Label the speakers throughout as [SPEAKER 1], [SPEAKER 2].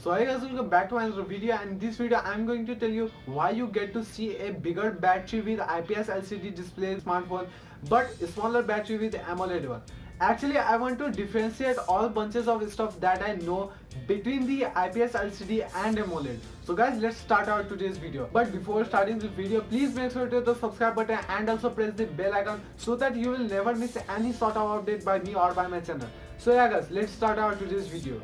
[SPEAKER 1] So hey guys, welcome back to another video, and in this video I'm going to tell you why you get to see a bigger battery with IPS LCD display smartphone but smaller battery with AMOLED one. Actually, I want to differentiate all bunches of stuff that I know between the IPS LCD and AMOLED. So guys, let's start our today's video. But before starting this video, please make sure to hit the subscribe button and also press the bell icon so that you will never miss any sort of update by me or by my channel. So yeah guys, let's start our today's video.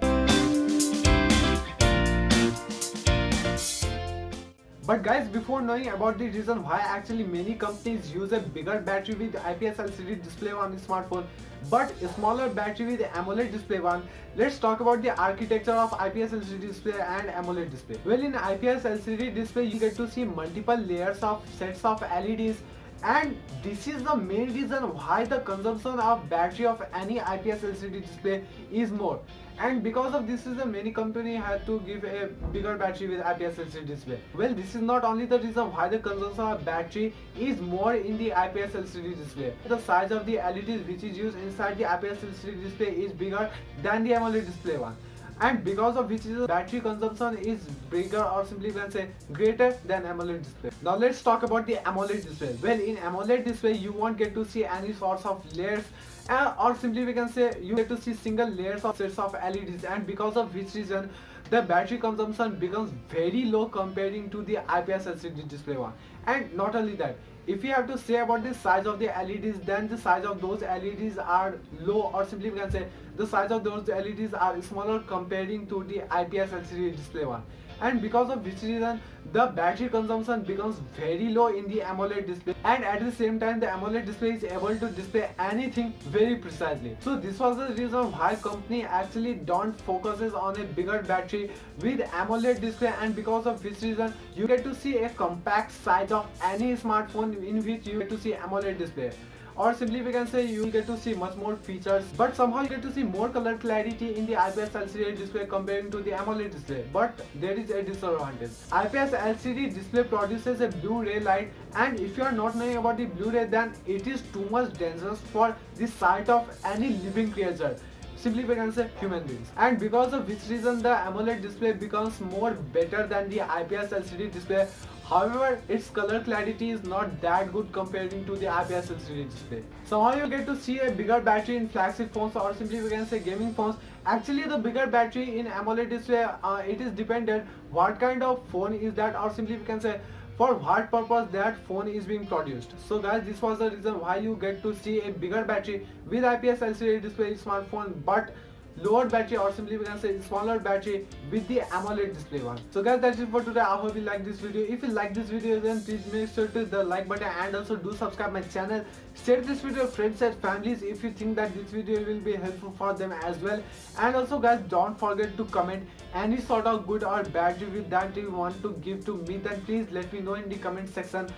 [SPEAKER 1] But guys, before knowing about the reason why actually many companies use a bigger battery with IPS LCD display on the smartphone but a smaller battery with AMOLED display one, let's talk about the architecture of IPS LCD display and AMOLED display. Well, in IPS LCD display you get to see multiple layers of sets of LEDs, and this is the main reason why the consumption of battery of any IPS LCD display is more. And because of this reason, many companies had to give a bigger battery with IPS LCD display. Well, this is not only the reason why the consumption of battery is more in the IPS LCD display. The size of the LEDs which is used inside the IPS LCD display is bigger than the AMOLED display one. And because of which the battery consumption is bigger, or simply we can say greater than AMOLED display. Now let's talk about the AMOLED display. Well, in AMOLED display you won't get to see any sorts of layers, or simply we can say you get to see single layers of sets of LEDs, and because of which reason the battery consumption becomes very low comparing to the IPS LCD display one. And not only that, if you have to say about the size of the LEDs, then the size of those LEDs are low, or simply we can say the size of those LEDs are smaller comparing to the IPS LCD display one. And because of which reason the battery consumption becomes very low in the AMOLED display, and at the same time the AMOLED display is able to display anything very precisely. So this was the reason why company actually don't focuses on a bigger battery with AMOLED display, and because of which reason you get to see a compact size of any smartphone in which you get to see AMOLED display. Or simply we can say you get to see much more features, but somehow you get to see more color clarity in the IPS LCD display comparing to the AMOLED display. But there is a disadvantage. IPS LCD display produces a blue-ray light, and if you are not knowing about the blue-ray, then it is too much dangerous for the sight of any living creature. Simply we can say human beings. And because of which reason the AMOLED display becomes more better than the IPS LCD display. However, its color clarity is not that good comparing to the IPS LCD display. Somehow you get to see a bigger battery in flagship phones, or simply we can say gaming phones. Actually, the bigger battery in AMOLED display, it is dependent what kind of phone is that, or simply we can say for what purpose that phone is being produced. So guys, this was the reason why you get to see a bigger battery with IPS LCD display smartphone but lower battery, or simply we can say smaller battery with the AMOLED display one. So guys, that's it for today. I hope you like this video. If you like this video, then please make sure to hit the like button and also do subscribe my channel. Share this video with friends and families if you think that this video will be helpful for them as well. And also guys, don't forget to comment any sort of good or bad review that you want to give to me, then please let me know in the comment section.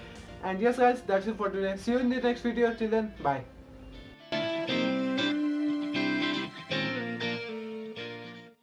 [SPEAKER 1] And yes guys, that's it for today. See you in the next video. Till then, bye.